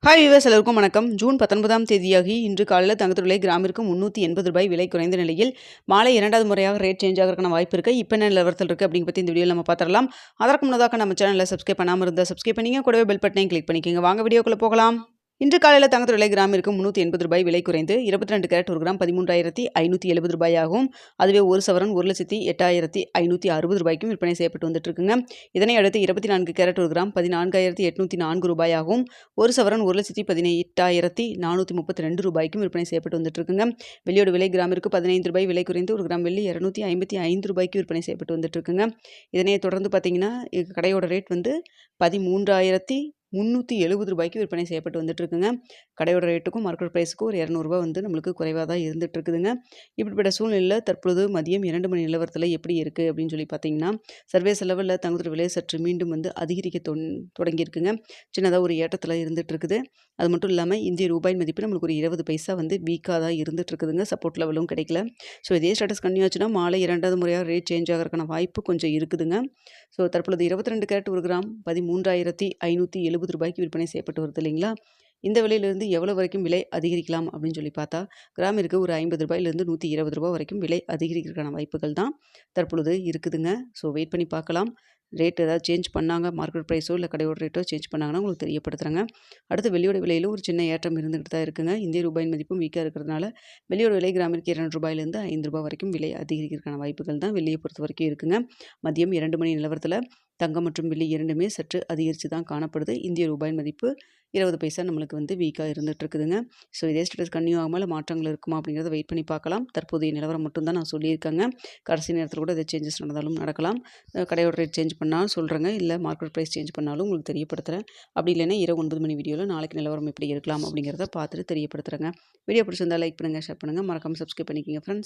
Hi viewers, எல்லோருக்கும் வணக்கம். June 19ஆம் தேதியாகி இன்று காலையில் தங்கத்தின் விலை கிராமிற்கு ரூ. 380 விலை குறைந்த நிலையில் மாலை இரண்டாவது முறையாக ரேட் சேஞ்ச் ஆகிறதுக்கான வாய்ப்பு இருக்குது. இப்போ என்ன நிலவரத்தில் இருக்குது அப்படிங்க பற்றி இந்த வீடியோவில் நம்ம பார்த்துடலாம். அதற்கு முன்னதாக நம்ம சேனலில் சப்ஸ்கிரைப் பண்ணாமல் இருந்தால் சப்ஸ்கிரைப் பண்ணிங்க, கூடவே பெல் பட்டனையும் கிளிக் பண்ணிக்கோங்க. வாங்க வீடியோக்குள்ளே போகலாம். இன்று காலையில் தங்கத்தின் விலை கிராமிற்கு ரூ. 380 விலை குறைந்து 22 கேரட் ஒரு கிராம் ரூ. 13,570 ஆகும். அதுவே ஒரு சவரன் ரூ. 1,08,560 விற்பனை செய்யப்பட்டு வந்துட்டு இருக்குங்க. இதனை அடுத்து 24 கேரட் ஒரு கிராம் ரூ. 14,804 ஆகும். ஒரு சவரன் ரூ. 1,18,432 விற்பனை செய்யப்பட்டு வந்துட்டு இருக்குங்க. வெள்ளியோட விலை கிராமிற்கு ரூ. 15 விலை குறைந்து ஒரு கிராம் வெள்ளி ரூ. 255 விற்பனை செய்யப்பட்டு வந்துட்டு இருக்குங்க. இதனை தொடர்ந்து பார்த்தீங்கன்னா கடையோட ரேட் வந்து 13,370 விற்பனை செய்யப்பட்டு வந்துட்டு இருக்குங்க. கடையோட ரேட்டுக்கும் மார்க்கெட் ப்ரைஸுக்கும் ஒரு ரூ. 200 வந்து நம்மளுக்கு குறைவாக தான் இருந்துட்டு இருக்குதுங்க. இப்படிப்பட்ட சூழ்நிலையில் தற்பொழுது மதியம் 2 மணி நிலவரத்தில் எப்படி இருக்குது அப்படின்னு சொல்லி பார்த்தீங்கன்னா, சர்வதேச லெவலில் தங்கத்தோட விலை சற்று மீண்டும் வந்து அதிகரிக்க தொடங்கியிருக்குங்க. சின்னதாக ஒரு ஏற்றத்தில் இருந்துட்டு இருக்குது. அது மட்டும் இல்லாமல் இந்திய ரூபாய் மதிப்பு நம்மளுக்கு ஒரு 20 பைசா வந்து வீக்காக தான் இருந்துட்டு இருக்குதுங்க. சப்போர்ட் லெவலும் கிடைக்கல. ஸோ இதே ஸ்டேட்டஸ் கன்டினியூ ஆச்சுன்னா மாலை இரண்டாவது முறையாக ரேட் சேஞ்ச் ஆகிறதுக்கான வாய்ப்பு கொஞ்சம் இருக்குதுங்க. ஸோ தற்பொழுது 22 கேரட் ஒரு கிராம் ரூ. 13,570 விற்பனை செய்யப்பட்டு வருது இல்லைங்களா? இந்த விலையிலிருந்து எவ்வளோ வரைக்கும் விலை அதிகரிக்கலாம் அப்படின்னு சொல்லி பார்த்தா, கிராமிற்கு ஒரு ரூ. 50லிருந்து ரூ. 120 வரைக்கும் விலை அதிகரிக்கிறதுக்கான வாய்ப்புகள் தான் தற்பொழுது இருக்குதுங்க. ஸோ வெயிட் பண்ணி பார்க்கலாம். ரேட் ஏதாவது சேஞ்ச் பண்ணாங்க, மார்க்கெட் ப்ரைஸோ இல்லை கடையோட ரேட்டோ சேஞ்ச் பண்ணாங்கன்னா உங்களுக்கு தெரியப்படுத்துகிறாங்க. அடுத்து வெள்ளியோட விலையிலும் ஒரு சின்ன ஏற்றம் இருந்துகிட்டு தான் இருக்குங்க. இந்திய ரூபாயின் மதிப்பும் வீக்காக இருக்கிறதுனால வெள்ளியோட விலை கிராமிற்கு ரூ. 2லிருந்து ரூ. 5 வரைக்கும் விலை அதிகரிக்கிறதுக்கான வாய்ப்புகள் தான் வெள்ளியை பொறுத்த வரைக்கும் இருக்குங்க. மதியம் 2 மணி நிலவரத்தில் தங்கம் மற்றும் வெள்ளி இரண்டுமே சற்று அதிகரித்து தான் காணப்படுது. இந்திய ரூபாயின் மதிப்பு 20 பைசா நம்மளுக்கு வந்து வீக்காக இருந்துகிட்டு இருக்குதுங்க. ஸோ இதே ஸ்டேட்டஸ் கன்டினியூ ஆகாமல் மாற்றங்கள் இருக்குமா அப்படிங்கிறத வெயிட் பண்ணி பார்க்கலாம். தற்போதைய நிலவரம் மட்டும்தான் நான் சொல்லியிருக்கேங்க. கடைசி நேரத்தில் கூட எதாவது சேஞ்சஸ் நடந்தாலும் நடக்கலாம். கடையோட ரேட் சேஞ்ச் பண்ணால் சொல்கிறேங்க, இல்லை மார்க்கெட் ப்ரைஸ் சேஞ்ச் பண்ணாலும் உங்களுக்கு தெரியப்படுத்துகிறேன். அப்படி இல்லைன்னா இரவு 9 மணி வீடியோவில் நாளைக்கு நிலவரம் எப்படி இருக்கலாம் அப்படிங்கிறத பார்த்துட்டு தெரியப்படுத்துகிறேங்க. வீடியோ பிடிச்சிருந்தா லைக் பண்ணுங்கள், ஷேர் பண்ணுங்கள், மறக்காமல் சப்ஸ்கிரைப் பண்ணிக்கோங்க ஃப்ரெண்ட்ஸ்.